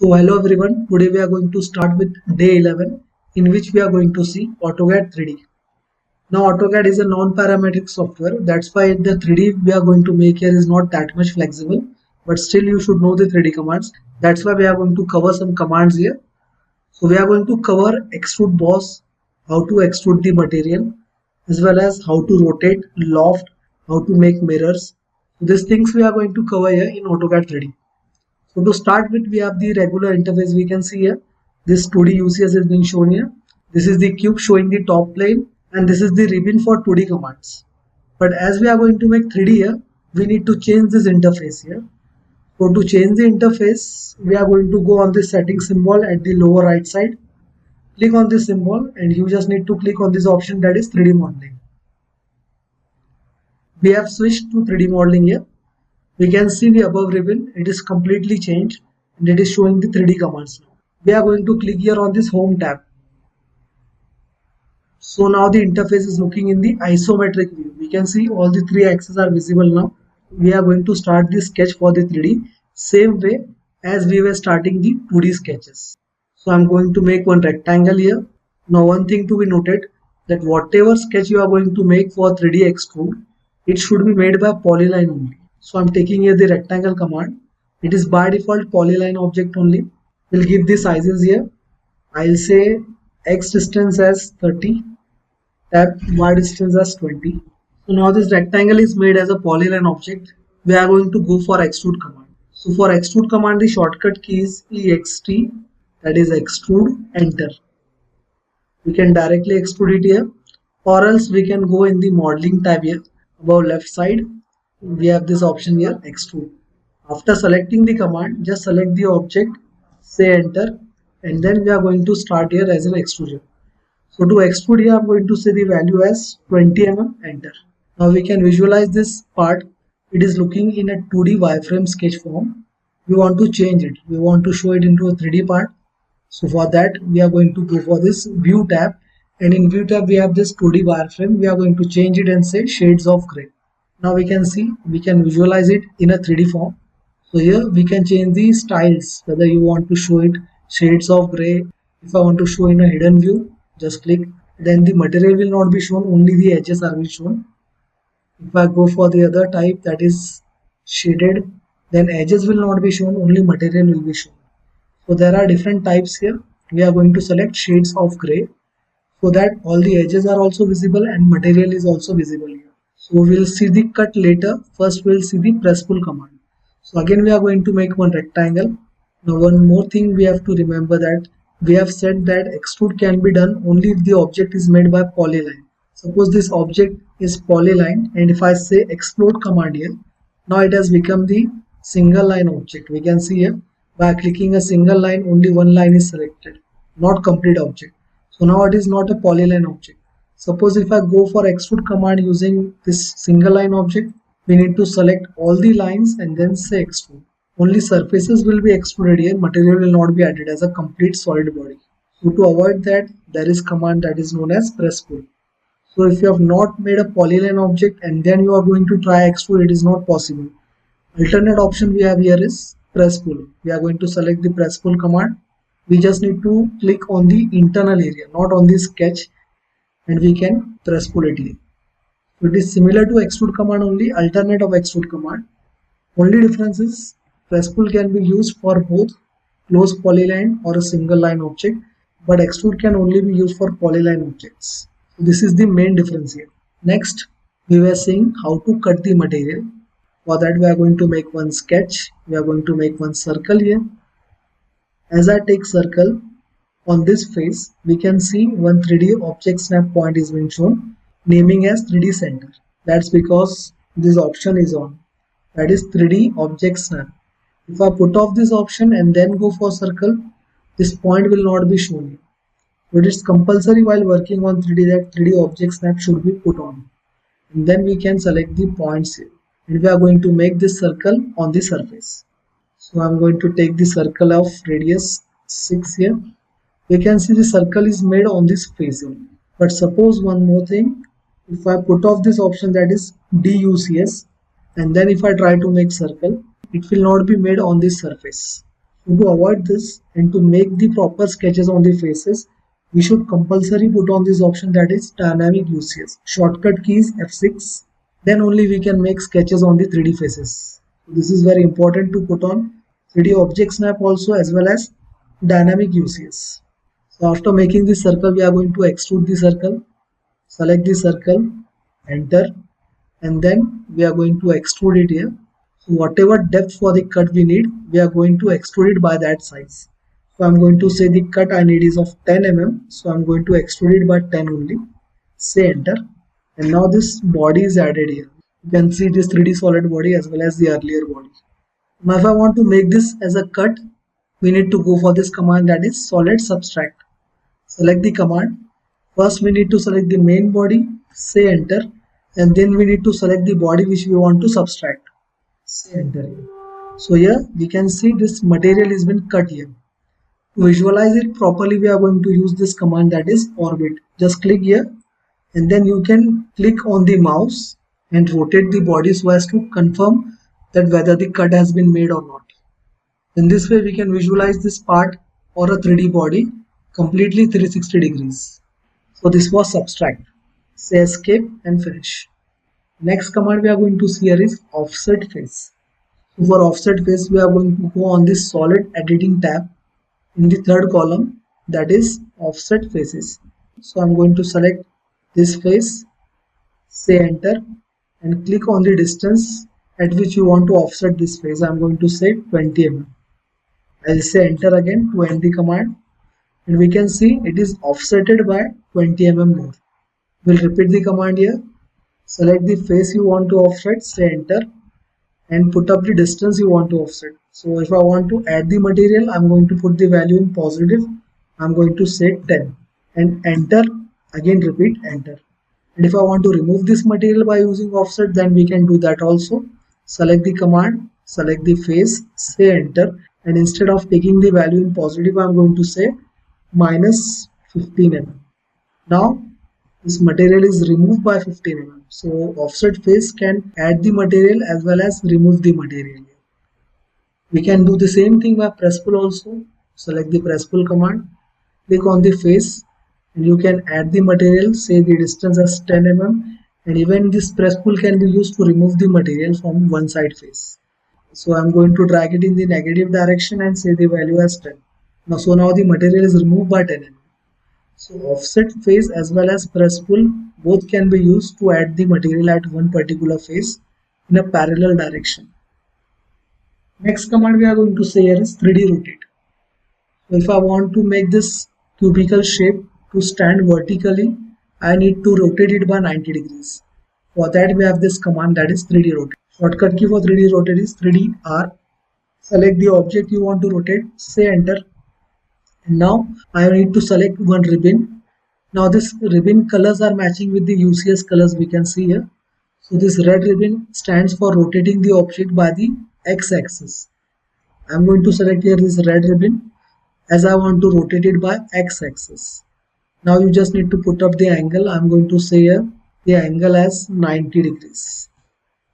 So hello everyone, today we are going to start with day 11 in which we are going to see AutoCAD 3D. Now AutoCAD is a non-parametric software, that's why the 3D we are going to make here is not that much flexible, but still you should know the 3D commands. That's why we are going to cover some commands here. So we are going to cover extrude boss, how to extrude the material, as well as how to rotate, loft, how to make mirrors. These things we are going to cover here in AutoCAD 3D. So to start with, we have the regular interface. We can see here this 2D UCS is being shown here. This is the cube showing the top plane, and this is the ribbon for 2D commands. But as we are going to make 3D here, we need to change this interface here. So to change the interface, we are going to go on this setting symbol at the lower right side. Click on this symbol and you just need to click on this option, that is 3D modeling. We have switched to 3D modeling here. We can see the above ribbon, it is completely changed and it is showing the 3D commands now. We are going to click here on this home tab. So now the interface is looking in the isometric view. We can see all the three axes are visible now. We are going to start the sketch for the 3D same way as we were starting the 2D sketches. So I'm going to make one rectangle here. Now one thing to be noted, that whatever sketch you are going to make for 3D extrude, it should be made by polyline only. So I'm taking here the rectangle command. It is by default polyline object only. We'll give the sizes here. I'll say X distance as 30, tab Y distance as 20. So now this rectangle is made as a polyline object. We are going to go for extrude command. So for extrude command, the shortcut key is EXT, that is extrude, enter. We can directly extrude it here, or else we can go in the modeling tab here above left side. We have this option here, extrude. After selecting the command, just select the object, say enter, and then we are going to start here as an extrusion. So to extrude here, I'm going to say the value as 20 mm, enter. Now we can visualize this part. It is looking in a 2D wireframe sketch form. We want to change it. We want to show it into a 3D part. So for that, we are going to go for this view tab, and in view tab we have this 2D wireframe. We are going to change it and say shades of gray. Now we can see, we can visualize it in a 3D form. So here we can change the styles, whether you want to show it shades of gray. If I want to show in a hidden view, just click. Then the material will not be shown, only the edges are shown. If I go for the other type, that is shaded, then edges will not be shown, only material will be shown. So there are different types here. We are going to select shades of gray so that all the edges are also visible and material is also visible here. So we'll see the cut later. First we'll see the press pull command. So again we are going to make one rectangle. Now one more thing we have to remember, that we have said that extrude can be done only if the object is made by polyline. Suppose this object is polyline, and if I say explode command here, now it has become the single line object. We can see here by clicking a single line, only one line is selected, not complete object. So now it is not a polyline object. Suppose if I go for extrude command using this single line object, we need to select all the lines and then say extrude. Only surfaces will be extruded here, material will not be added as a complete solid body. So to avoid that, there is command that is known as press pull. So if you have not made a polyline object and then you are going to try extrude, it is not possible. Alternate option we have here is press pull. We are going to select the press pull command. We just need to click on the internal area, not on the sketch, and we can press pull it here. So it is similar to extrude command, only alternate of extrude command. Only difference is press pull can be used for both close polyline or a single line object, but extrude can only be used for polyline objects. So this is the main difference here. Next, we were seeing how to cut the material. For that we are going to make one sketch. We are going to make one circle here. As I take circle, on this face we can see one 3D object snap point is being shown, naming as 3D center. That's because this option is on, that is 3D object snap. If I put off this option and then go for circle, this point will not be shown here. But it's compulsory while working on 3D that 3D object snap should be put on, and then we can select the points here, and we are going to make this circle on the surface. So I'm going to take the circle of radius 6 here. We can see the circle is made on this face only. But suppose one more thing, if I put off this option, that is DUCS, and then if I try to make circle, it will not be made on this surface. So to avoid this and to make the proper sketches on the faces, we should compulsory put on this option, that is dynamic UCS. Shortcut key is F6. Then only we can make sketches on the 3D faces. So this is very important to put on 3D object snap also, as well as dynamic UCS. So after making this circle, we are going to extrude the circle. Select the circle, enter, and then we are going to extrude it here. So whatever depth for the cut we need, we are going to extrude it by that size. So I'm going to say the cut I need is of 10 mm. So I'm going to extrude it by 10 only. Say enter. And now this body is added here. You can see this 3D solid body as well as the earlier body. Now if I want to make this as a cut, we need to go for this command, that is solid subtract. Select the command. First we need to select the main body, say enter, and then we need to select the body which we want to subtract. Say enter here. So here we can see this material has been cut here. To visualize it properly, we are going to use this command, that is orbit. Just click here and then you can click on the mouse and rotate the body so as to confirm that whether the cut has been made or not. In this way we can visualize this part or a 3D body completely 360 degrees. So this was subtract. Say escape and finish. Next command we are going to see here is offset face. So for offset face, we are going to go on this solid editing tab in the third column, that is offset faces. So I'm going to select this face, say enter, and click on the distance at which you want to offset this face. I'm going to say 20 mm. I'll say enter again to end the command, and we can see it is offsetted by 20 mm more. We'll repeat the command here. Select the face you want to offset, say enter, and put up the distance you want to offset. So if I want to add the material, I'm going to put the value in positive. I'm going to say 10 and enter. Again repeat enter. And if I want to remove this material by using offset, then we can do that also. Select the command, select the face, say enter, and instead of taking the value in positive, I'm going to say minus 15 mm. Now this material is removed by 15 mm. So offset face can add the material as well as remove the material. We can do the same thing by press pull also. Select the press pull command, click on the face, and you can add the material, say the distance as 10 mm, and even this press pull can be used to remove the material from one side face. So I'm going to drag it in the negative direction and say the value as 10. Now the material is removed by 10 mm. So offset face as well as press pull both can be used to add the material at one particular face in a parallel direction. Next command we are going to say here is 3D rotate. So if I want to make this cubical shape to stand vertically, I need to rotate it by 90 degrees. For that we have this command, that is 3D rotate. Shortcut key for 3D rotate is 3DR. Select the object you want to rotate, say enter. And now I need to select one ribbon. Now this ribbon colors are matching with the UCS colors we can see here. So this red ribbon stands for rotating the object by the x-axis. I'm going to select here this red ribbon as I want to rotate it by x-axis. Now you just need to put up the angle. I'm going to say here the angle as 90 degrees.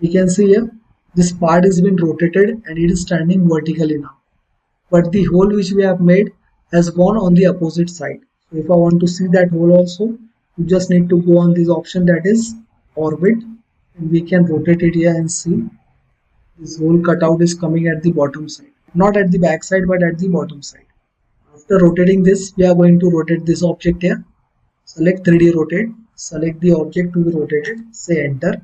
We can see here this part has been rotated and it is standing vertically now. But the hole which we have made has gone on the opposite side. So if I want to see that hole also, you just need to go on this option, that is orbit, and we can rotate it here and see this whole cutout is coming at the bottom side, not at the back side but at the bottom side. After rotating this, we are going to rotate this object here. Select 3D rotate, select the object to be rotated, say enter.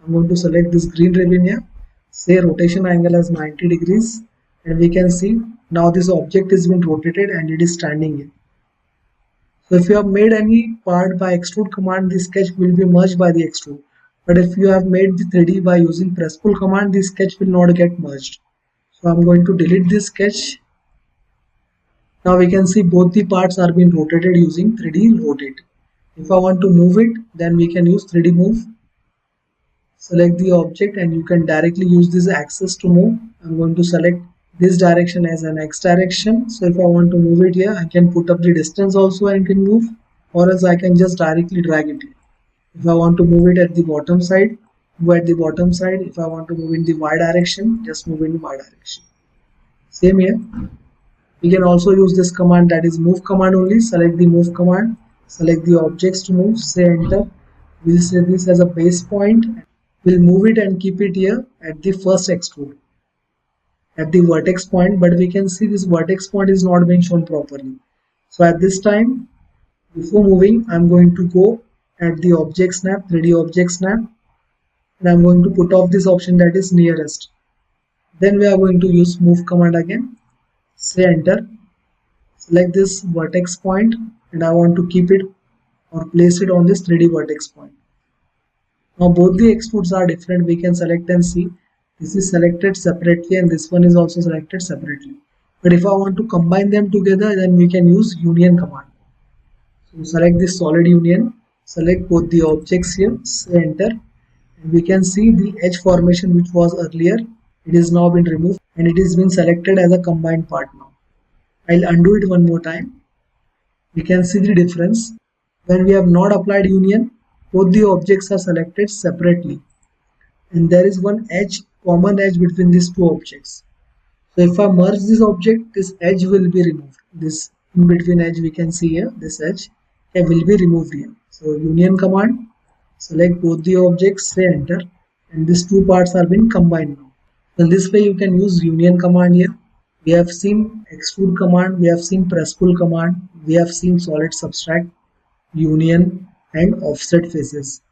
I'm going to select this green ribbon here, say rotation angle as 90 degrees, and we can see now this object has been rotated and it is standing here. So if you have made any part by extrude command, the sketch will be merged by the extrude. But if you have made the 3D by using press pull command, the sketch will not get merged. So I'm going to delete this sketch. Now we can see both the parts are being rotated using 3D rotate. If I want to move it, then we can use 3D move. Select the object and you can directly use this axis to move. I'm going to select this direction as an X direction. So if I want to move it here, I can put up the distance also and can move, or else I can just directly drag it here. If I want to move it at the bottom side, move at the bottom side. If I want to move in the Y direction, just move in the Y direction. Same here. We can also use this command, that is move command only. Select the move command, select the objects to move, say enter. We'll say this as a base point. We'll move it and keep it here at the first extrude, at the vertex point, but we can see this vertex point is not being shown properly. So at this time, before moving, I'm going to go at the object snap, 3D object snap, and I'm going to put off this option, that is nearest. Then we are going to use move command again, say enter, select this vertex point, and I want to keep it or place it on this 3D vertex point. Now both the extrudes are different. We can select and see this is selected separately and this one is also selected separately. But if I want to combine them together, then we can use union command. So select this solid union, select both the objects here, say enter, and we can see the edge formation which was earlier, it is now been removed and it is been selected as a combined part now. I'll undo it one more time. We can see the difference. When we have not applied union, both the objects are selected separately and there is one edge, common edge between these two objects. So if I merge this object, this edge will be removed. This in between edge we can see here, this edge will be removed here. So union command, select both the objects, say enter, and these two parts are being combined now. In this way you can use union command here. We have seen extrude command, we have seen press pull command, we have seen solid subtract, union and offset faces.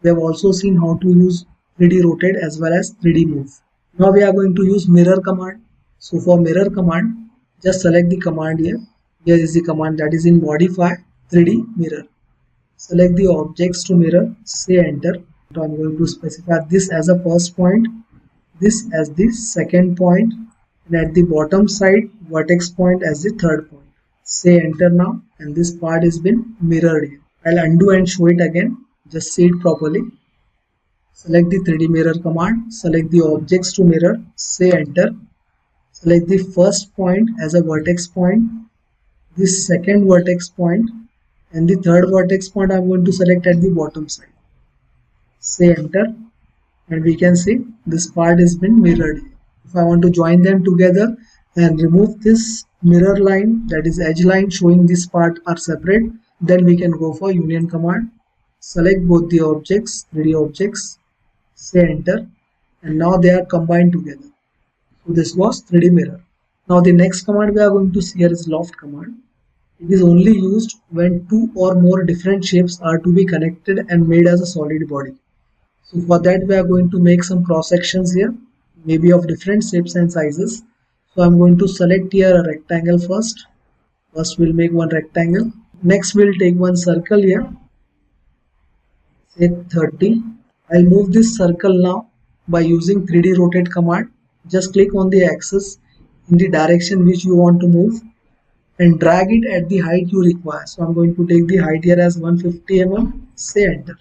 We have also seen how to use 3D rotate as well as 3D move. Now we are going to use mirror command. So for mirror command, just select the command here. Here is the command, that is in modify 3D mirror. Select the objects to mirror, say enter. So I'm going to specify this as a first point, this as the second point, and at the bottom side vertex point as the third point. Say enter now, and this part has been mirrored here. I'll undo and show it again, just see it properly. Select the 3D mirror command, select the objects to mirror, say enter. Select the first point as a vertex point, this second vertex point, and the third vertex point I'm going to select at the bottom side. Say enter, and we can see this part has been mirrored here. If I want to join them together and remove this mirror line, that is edge line showing this part are separate, then we can go for union command. Select both the objects, 3D objects, say enter, and now they are combined together. So this was 3D mirror. Now the next command we are going to see here is loft command. It is only used when two or more different shapes are to be connected and made as a solid body. So for that we are going to make some cross sections here, maybe of different shapes and sizes. So I'm going to select here a rectangle first. First we'll make one rectangle. Next we'll take one circle here, say 30. I'll move this circle now by using 3D rotate command. Just click on the axis in the direction which you want to move and drag it at the height you require. So I'm going to take the height here as 150 mm, say enter.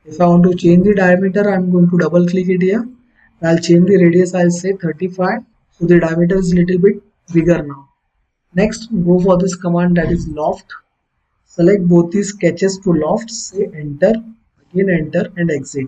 If I want to change the diameter, I'm going to double click it here. I'll change the radius, I'll say 35. So the diameter is a little bit bigger now. Next, go for this command, that is loft. Select both these sketches to loft, say enter, again enter and exit.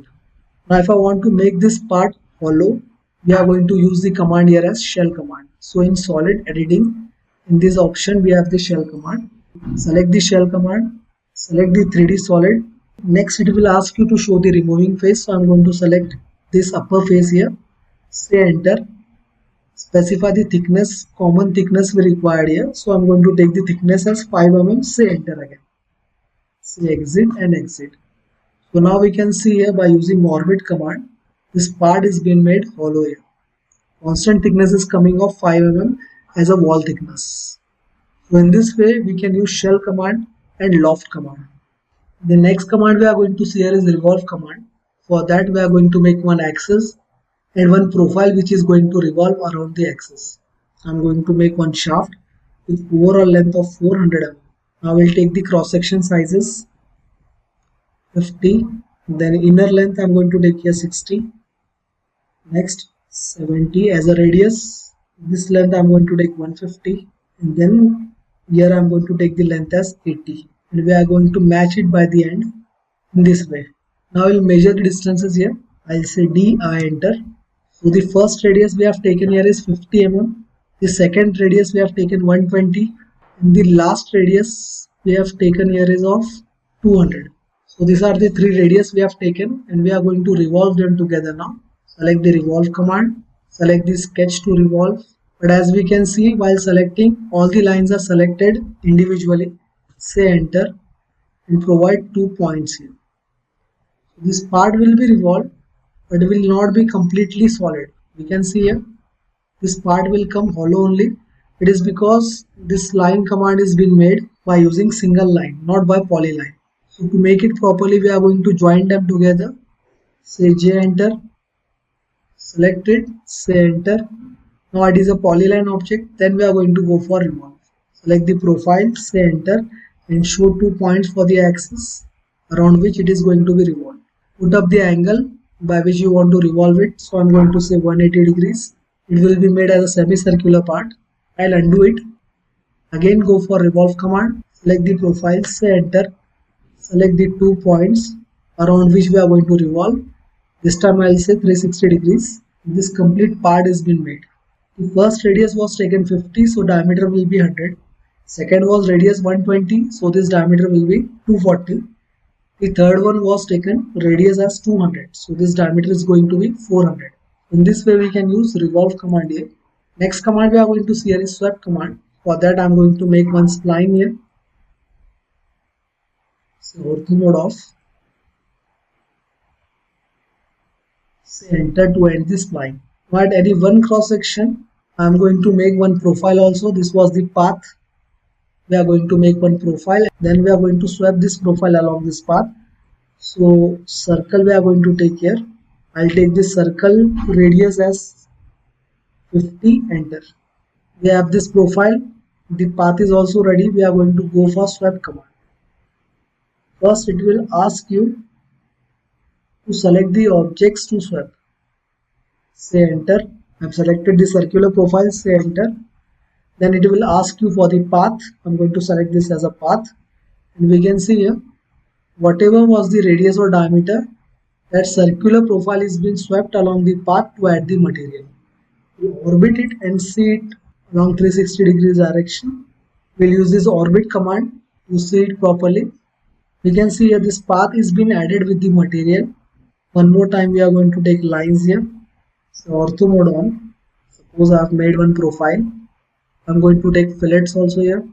Now if I want to make this part hollow, we are going to use the command here as shell command. So in solid editing, in this option we have the shell command. Select the shell command, select the 3D solid. Next it will ask you to show the removing face. So I'm going to select this upper face here, say enter. Specify the thickness, common thickness we required here. So I'm going to take the thickness as 5 mm, say enter again. Say exit and exit. So now we can see here by using orbit command, this part is being made hollow here. Constant thickness is coming of 5 mm as a wall thickness. So in this way we can use shell command and loft command. The next command we are going to see here is revolve command. For that we are going to make one axis and one profile which is going to revolve around the axis. I'm going to make one shaft with overall length of 400 mm. Now we'll take the cross section sizes 50, then inner length I'm going to take here 60, next 70 as a radius. This length I'm going to take 150, and then here I'm going to take the length as 80, and we are going to match it by the end in this way. Now we'll measure the distances here. I'll say D, I enter. So the first radius we have taken here is 50 mm The second radius we have taken 120, and the last radius we have taken here is of 200. So these are the three radius we have taken, and we are going to revolve them together now. Select the revolve command, select the sketch to revolve. But as we can see, while selecting, all the lines are selected individually. Say enter and provide 2 points here. This part will be revolved, but will not be completely solid. We can see here, this part will come hollow only. It is because this line command is being made by using single line, not by polyline. So to make it properly, we are going to join them together. Say J enter, select it, say enter. Now it is a polyline object, then we are going to go for revolve. Select the profile, say enter, and show 2 points for the axis around which it is going to be revolved. Put up the angle by which you want to revolve it. So I'm going to say 180 degrees. It will be made as a semicircular part. I'll undo it. Again go for revolve command. Select the profile, say enter. Select the 2 points around which we are going to revolve. This time I'll say 360 degrees. This complete part is been made. The first radius was taken 50, so diameter will be 100. Second was radius 120, so this diameter will be 240. The third one was taken radius as 200, so this diameter is going to be 400. In this way we can use revolve command here. Next command we are going to see here is sweep command. For that I am going to make one spline here. So ortho mode off. Say enter to end this spline. Now at any one cross section I am going to make one profile also. This was the path. We are going to make one profile, then we are going to swap this profile along this path. So circle we are going to take here. I'll take this circle radius as 50, enter. We have this profile, the path is also ready. We are going to go for swap command. First it will ask you to select the objects to swap. Say enter. I have selected the circular profile, say enter. Then it will ask you for the path. I'm going to select this as a path, and we can see here whatever was the radius or diameter, that circular profile is being swept along the path to add the material. We orbit it and see it along 360 degrees direction. We'll use this orbit command to see it properly. We can see here this path is being added with the material. One more time we are going to take lines here. So ortho mode on. Suppose I have made one profile. I'm going to take fillets also here.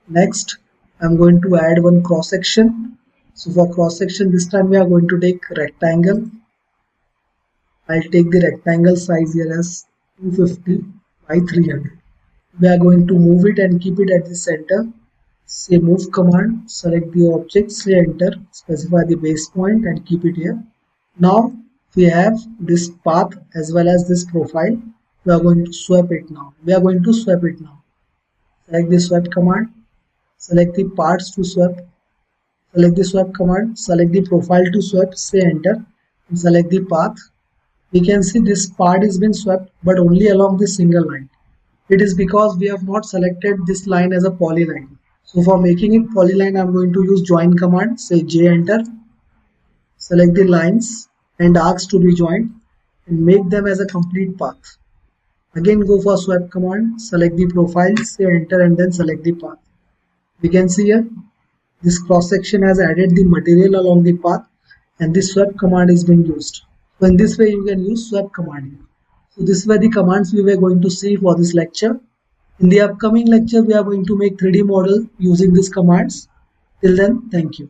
Next, I'm going to add one cross section. So for cross section, this time we are going to take rectangle. I'll take the rectangle size here as 250 by 300. We are going to move it and keep it at the center. Say move command, select the object, say enter, specify the base point and keep it here. Now we have this path as well as this profile. We are going to swap it now. Select the swap command, select the parts to swap, select the swap command, select the profile to swap, say enter and select the path. We can see this part is been swept but only along this single line. It is because we have not selected this line as a polyline. So for making it polyline, I am going to use join command, say J enter, select the lines and arcs to be joined and make them as a complete path. Again go for swap command, select the profile, say enter and then select the path. We can see here this cross section has added the material along the path and this swap command is being used. So in this way you can use swap command here. So this were the commands we were going to see for this lecture. In the upcoming lecture, we are going to make 3D model using these commands. Till then, thank you.